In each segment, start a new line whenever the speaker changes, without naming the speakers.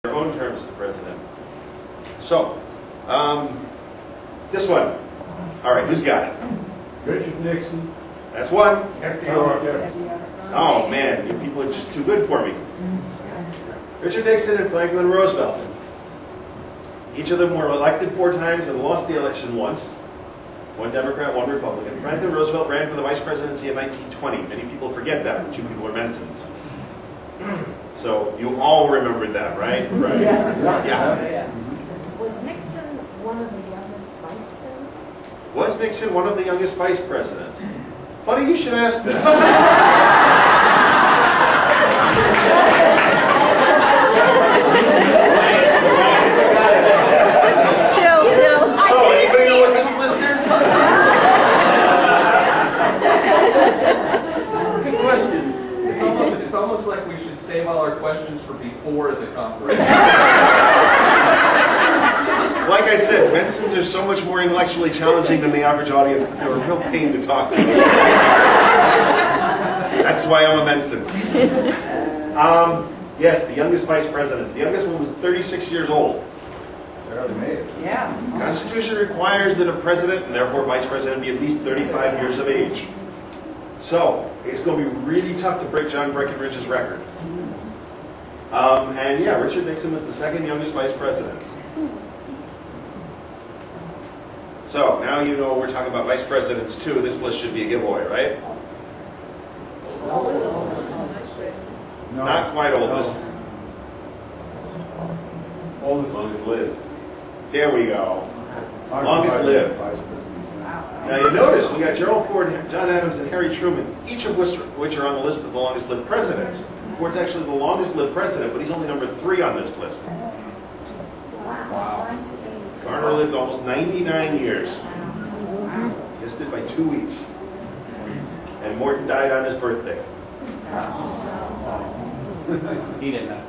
their own terms as president. So, this one. All right, who's got it?
Richard Nixon.
That's one.
FDR.
Oh man, you people are just too good for me. Richard Nixon and Franklin Roosevelt. Each of them were elected 4 times and lost the election once. One Democrat, one Republican. Franklin Roosevelt ran for the vice presidency in 1920. Many people forget that, but you people are Mensons. So you all remembered that, right? Right. Yeah.
Was Nixon one of the youngest vice presidents?
Was Nixon one of the youngest vice presidents? Funny you should ask that.
Chill.
So, anybody know what this list is?
Good question. It's almost like we should save all our questions for before the conference.
Like I said, Mensons are so much more intellectually challenging than the average audience. They're a real pain to talk to. That's why I'm a Menson. Yes, the youngest vice presidents. The youngest one was 36 years old.
Barely made it.
Yeah.
Constitution requires that a president, and therefore vice president, be at least 35 years of age. So, it's going to be really tough to break John Breckinridge's record. And yeah, Richard Nixon was the second youngest vice president. So, now you know we're talking about vice presidents too. This list should be a giveaway, right?
No.
Not quite oldest.
Oldest lived.
There we go. Longest lived. Now you notice we got Gerald Ford, John Adams, and Harry Truman, each of which are on the list of the longest lived presidents. Ford's actually the longest lived president, but he's only number 3 on this list.
Wow.
Garner lived almost 99 years. Missed it by 2 weeks. And Morton died on his birthday.
He didn't know.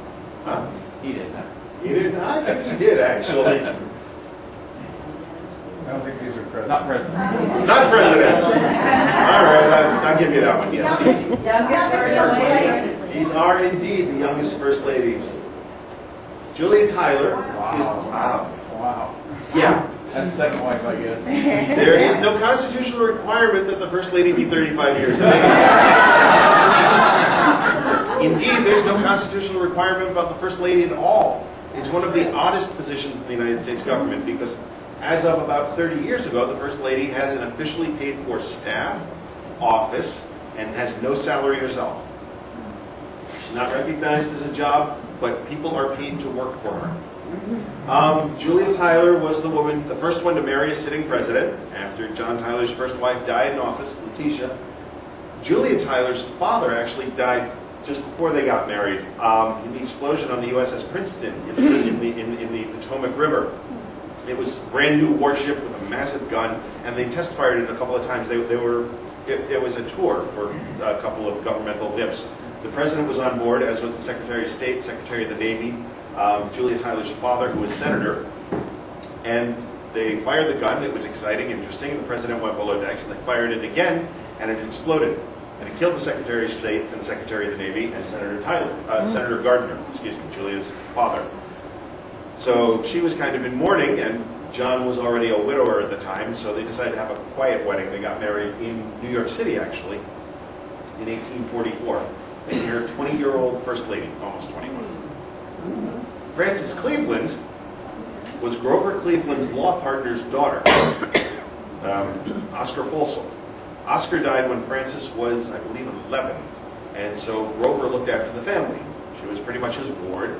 Huh?
He didn't know.
He didn't? I think he did, actually.
I don't think these are presidents.
Not president.
Not presidents. All right, I'll give you that one. Yes, these are indeed the youngest first ladies. Julia Tyler is...
Wow.
Yeah.
That's second wife, I guess.
There is no constitutional requirement that the First Lady be 35 years of age. Indeed, there's no constitutional requirement about the First Lady at all. It's one of the oddest positions in the United States government because as of about 30 years ago, the First Lady has an officially paid for staff, office, and has no salary herself. She's not recognized as a job, but people are paid to work for her. Julia Tyler was the first one to marry a sitting president after John Tyler's first wife died in office, Letitia. Julia Tyler's father actually died just before they got married in the explosion on the USS Princeton in the Potomac River. It was a brand new warship with a massive gun, and they test fired it a couple of times. It was a tour for a couple of governmental VIPs. The president was on board, as was the Secretary of State, Secretary of the Navy, Julia Tyler's father, who was senator. And they fired the gun. It was exciting, interesting. The president went below decks, and they fired it again, and it exploded. And it killed the Secretary of State and the Secretary of the Navy and Senator Gardner, Julia's father. So she was kind of in mourning, and John was already a widower at the time, so they decided to have a quiet wedding. They got married in New York City, actually, in 1844. And your 20-year-old First Lady, almost 21. Frances Cleveland was Grover Cleveland's law partner's daughter, Oscar Folsom. Oscar died when Frances was, I believe, 11, and so Grover looked after the family. She was pretty much his ward,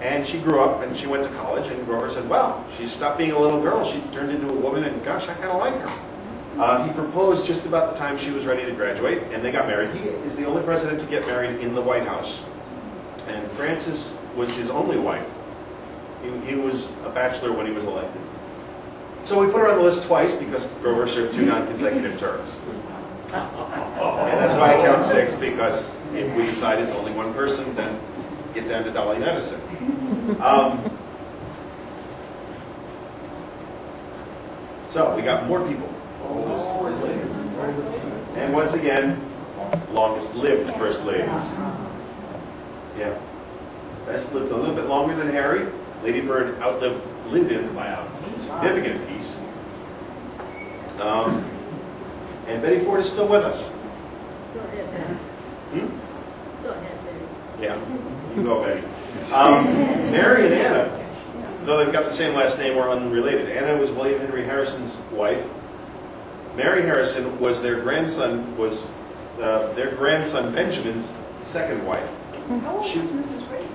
and she grew up and she went to college, and Grover said, well, she stopped being a little girl, she turned into a woman, and gosh, I kind of like her. He proposed just about the time she was ready to graduate, and they got married. He is the only president to get married in the White House. And Frances was his only wife. He was a bachelor when he was elected. So we put her on the list twice because Grover served 2 non-consecutive terms. And that's why I count 6, because if we decide it's only one person, then get down to Dolly Madison. So we got more people. And once again, longest lived first ladies. Yeah. Bess lived a little bit longer than Harry. Lady Bird outlived Lyndon by a significant piece. And Betty Ford is still with us.
Go ahead, Betty.
Hmm?
Go ahead, Betty.
Yeah, you go, Betty. Mary and Anna, though they've got the same last name, were unrelated. Anna was William Henry Harrison's wife. Mary Harrison was their grandson Benjamin's second wife.
How old is
She-
Mrs. Reagan?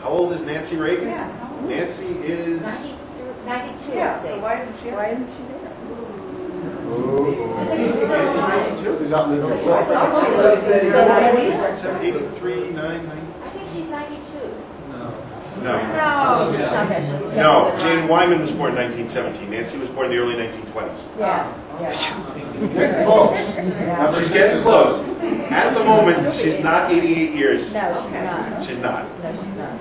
How old is Nancy Reagan?
Yeah, how old?
Nancy is
92, I think. Why isn't she there?
Nancy's 92.
Who's out living?
83, 9, 90.
I think she's 92.
No.
No, she's not there. She's
No,
younger than
Jane
mine.
Wyman was born in 1917. Nancy was born in the early 1920s.
Yeah, yeah.
Getting close. Number
She's
six
getting
is
close.
us.
At the moment, she's not 88 years.
No, she's not.
She's not.
No, she's not.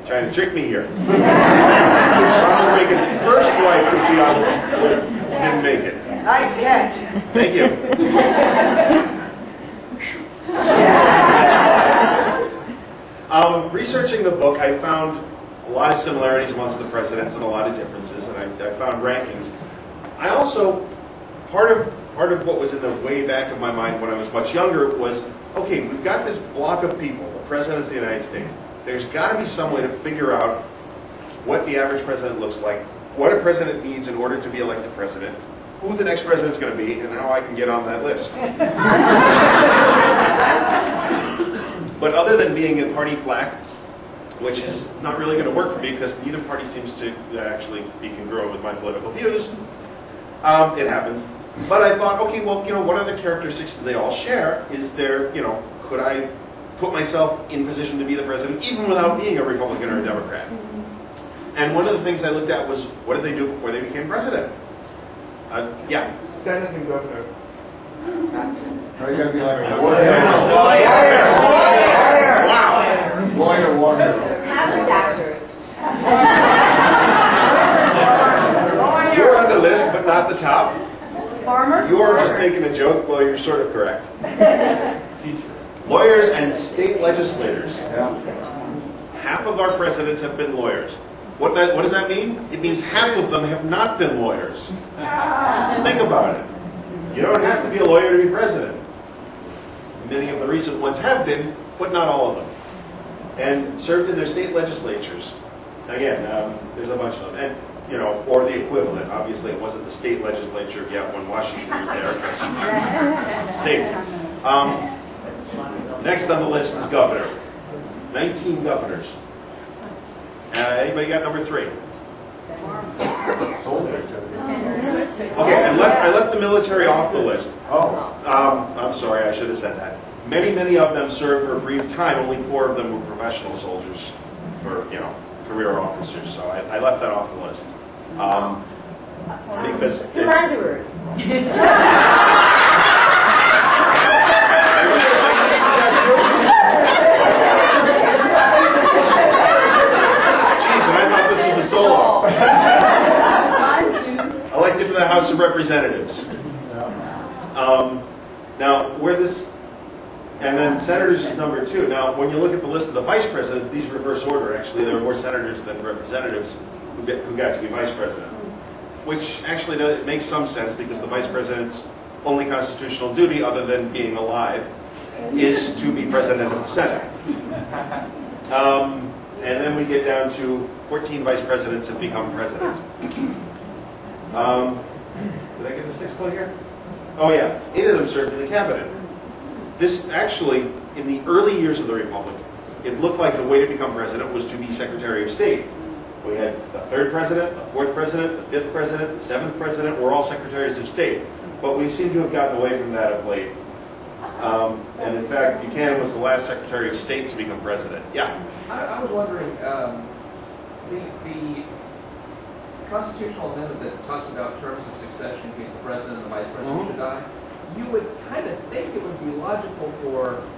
Trying to trick me here. Ronald Reagan's first wife didn't make it.
Nice catch.
Thank you. Researching the book, I found a lot of similarities amongst the presidents and a lot of differences, and I found rankings. I also, part of what was in the way back of my mind when I was much younger was, okay, we've got this block of people, the presidents of the United States. There's got to be some way to figure out what the average president looks like, what a president needs in order to be elected president, who the next president's going to be, and how I can get on that list. But other than being in party flack, which is not really going to work for me because neither party seems to actually be congruent with my political views, it happens. But I thought, okay, well, what other characteristics do they all share? Is there, could I put myself in position to be the president even without being a Republican or a Democrat? And one of the things I looked at was, what did they do before they became president? Yeah.
Senate and governor. Are you going to be like a
Wow.
lawyer, lawyer?
Haberdasher.
You're on the list, but not the top.
Farmer?
You're just making a joke. Well, you're sort of correct. Lawyers and state legislators.
Yeah.
Half of our presidents have been lawyers. What does that mean? It means half of them have not been lawyers. Think about it. You don't have to be a lawyer to be president. Many of the recent ones have been, but not all of them. And served in their state legislatures. Again, there's a bunch of them. And, or the equivalent. Obviously, it wasn't the state legislature yet when Washington was there. State. Next on the list is governor. 19 governors. Anybody got number 3?
Soldier.
Okay, I left the military off the list.
Oh.
I'm sorry, I should have said that. Many of them served for a brief time. Only 4 of them were professional soldiers, or career officers. So I left that off the list because it's,
Murderers.
Jeez, and I thought this was a solo. Elected to the House of Representatives. Now, and then senators is number 2. Now, when you look at the list of the vice presidents, these reverse order. Actually, there are more senators than representatives who got to be vice president. Which actually makes some sense because the vice president's only constitutional duty, other than being alive, is to be president of the Senate. And then we get down to 14 vice presidents have become president. Did I get the 6th one here? Oh yeah, 8 of them served in the cabinet. This actually, in the early years of the Republic, it looked like the way to become president was to be Secretary of State. We had the 3rd president, the 4th president, the 5th president, the 7th president were all secretaries of state. But we seem to have gotten away from that of late. And in fact, Buchanan was the last Secretary of State to become president. Yeah?
I was wondering, the constitutional amendment that talks about terms of succession in case the president and the vice president should die, you would kind of think it would be logical for